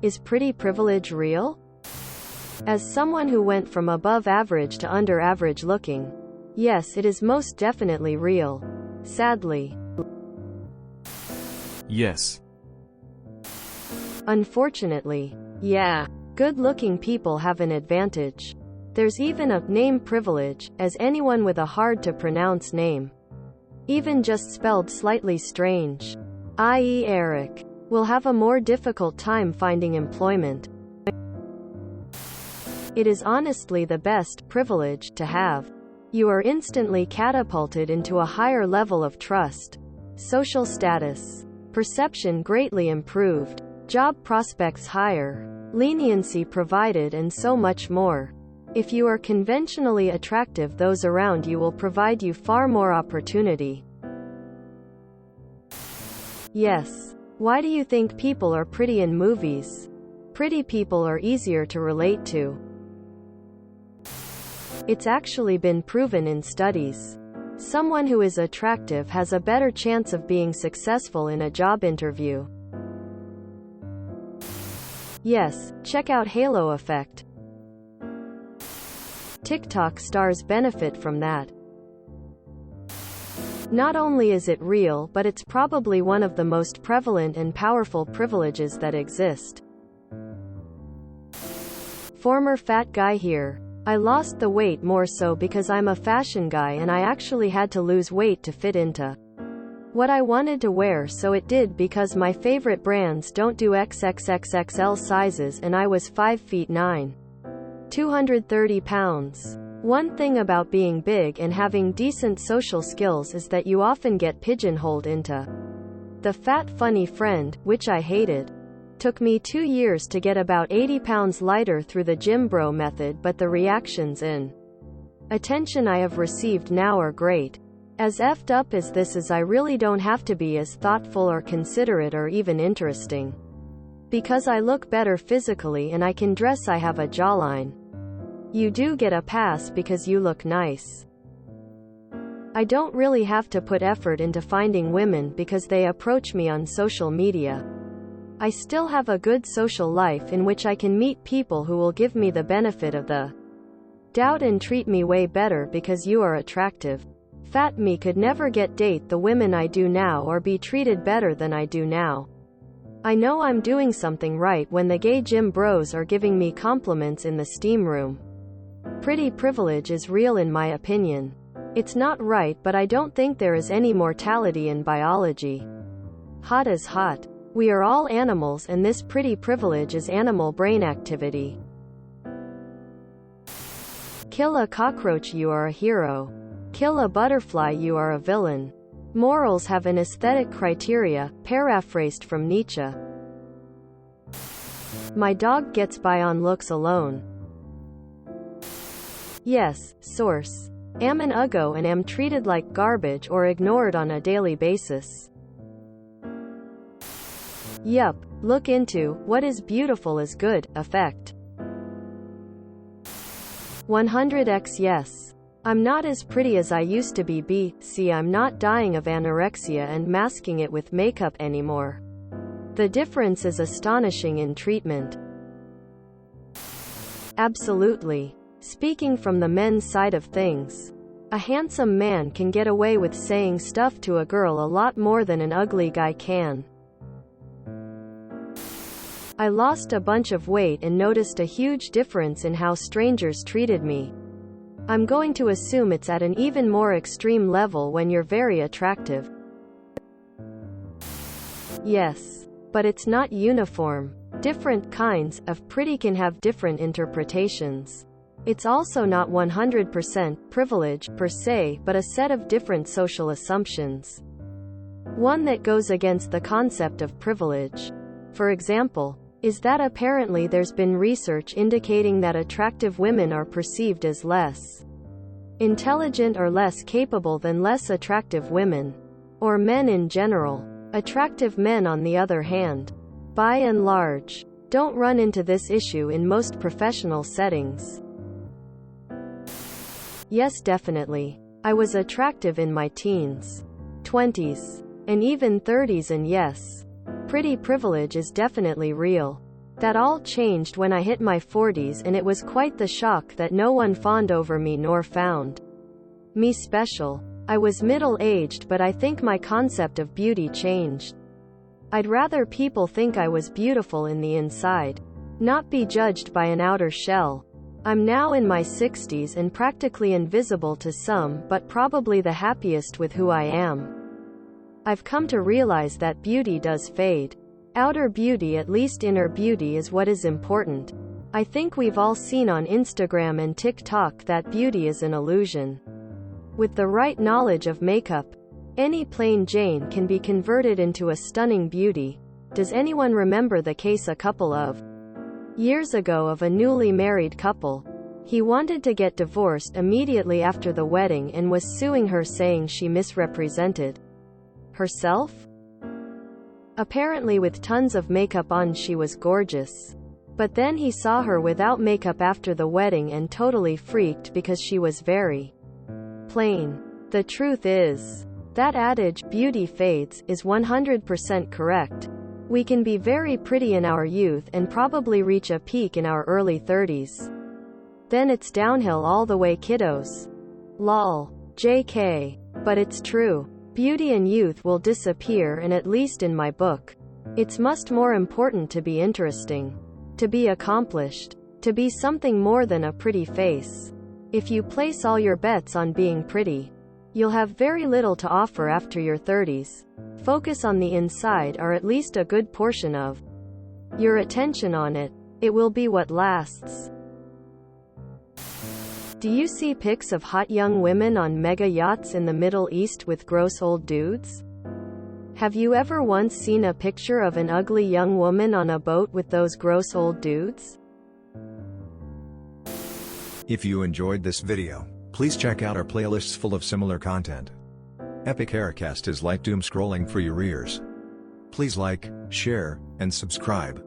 Is pretty privilege real? As someone who went from above average to under average looking, yes, it is most definitely real. Sadly. Yes. Unfortunately. Yeah. Good-looking people have an advantage. There's even a name privilege, as anyone with a hard-to-pronounce name, even just spelled slightly strange, i.e. Eric, will have a more difficult time finding employment. It is honestly the best privilege to have. You are instantly catapulted into a higher level of trust, social status, perception greatly improved, job prospects higher, leniency provided, and so much more. If you are conventionally attractive, those around you will provide you far more opportunity. Yes. Why do you think people are pretty in movies? Pretty people are easier to relate to. It's actually been proven in studies. Someone who is attractive has a better chance of being successful in a job interview. Yes, check out Halo effect. TikTok stars benefit from that. Not only is it real, but it's probably one of the most prevalent and powerful privileges that exist. Former fat guy here. I lost the weight more so because I'm a fashion guy and I actually had to lose weight to fit into what I wanted to wear, so it did because my favorite brands don't do XXXXL sizes and I was 5 feet 9. 230 pounds. One thing about being big and having decent social skills is that you often get pigeonholed into the fat funny friend, which I hated. Took me 2 years to get about 80 pounds lighter through the gym bro method, but the reactions and attention I have received now are great. As effed up as this is, I really don't have to be as thoughtful or considerate or even interesting. Because I look better physically and I can dress, I have a jawline. You do get a pass because you look nice. I don't really have to put effort into finding women because they approach me on social media. I still have a good social life in which I can meet people who will give me the benefit of the doubt and treat me way better because you are attractive. Fat me could never date the women I do now or be treated better than I do now. I know I'm doing something right when the gay gym bros are giving me compliments in the steam room. Pretty privilege is real in my opinion. It's not right, but I don't think there is any mortality in biology. Hot is hot. We are all animals, and this pretty privilege is animal brain activity. Kill a cockroach, you are a hero. Kill a butterfly, you are a villain. Morals have an aesthetic criteria, paraphrased from Nietzsche. My dog gets by on looks alone. Yes, source. Am an uggo and am treated like garbage or ignored on a daily basis. Yup, look into what is beautiful is good effect. 100x yes. I'm not as pretty as I used to be. See, I'm not dying of anorexia and masking it with makeup anymore. The difference is astonishing in treatment. Absolutely. Speaking from the men's side of things, a handsome man can get away with saying stuff to a girl a lot more than an ugly guy can. I lost a bunch of weight and noticed a huge difference in how strangers treated me. I'm going to assume it's at an even more extreme level when you're very attractive. Yes. But it's not uniform. Different kinds of pretty can have different interpretations. It's also not 100% privilege, per se, but a set of different social assumptions. One that goes against the concept of privilege, for example, is that apparently there's been research indicating that attractive women are perceived as less intelligent or less capable than less attractive women. Or men in general. Attractive men, on the other hand, by and large, don't run into this issue in most professional settings. Yes, definitely. I was attractive in my teens, 20s, and even 30s, and yes, pretty privilege is definitely real. That all changed when I hit my 40s, and it was quite the shock that no one fawned over me nor found me special. I was middle-aged, but I think my concept of beauty changed. I'd rather people think I was beautiful in the inside, not be judged by an outer shell. I'm now in my 60s and practically invisible to some, but probably the happiest with who I am. I've come to realize that beauty does fade. Outer beauty, at least inner beauty, is what is important. I think we've all seen on Instagram and TikTok that beauty is an illusion. With the right knowledge of makeup, any plain Jane can be converted into a stunning beauty. Does anyone remember the case a couple of years ago of a newly married couple? He wanted to get divorced immediately after the wedding and was suing her, saying she misrepresented herself. Apparently with tons of makeup on she was gorgeous. But then he saw her without makeup after the wedding and totally freaked because she was very plain. The truth is, that adage, beauty fades, is 100% correct. We can be very pretty in our youth and probably reach a peak in our early 30s. Then it's downhill all the way, kiddos. Lol. JK. But it's true. Beauty and youth will disappear, and at least in my book, it's much more important to be interesting, to be accomplished, to be something more than a pretty face. If you place all your bets on being pretty, you'll have very little to offer after your 30s. Focus on the inside, or at least a good portion of your attention on it. It will be what lasts. Do you see pics of hot young women on mega yachts in the Middle East with gross old dudes? Have you ever once seen a picture of an ugly young woman on a boat with those gross old dudes? If you enjoyed this video, please check out our playlists full of similar content. Epic Haircast is like doom scrolling for your ears. Please like, share, and subscribe.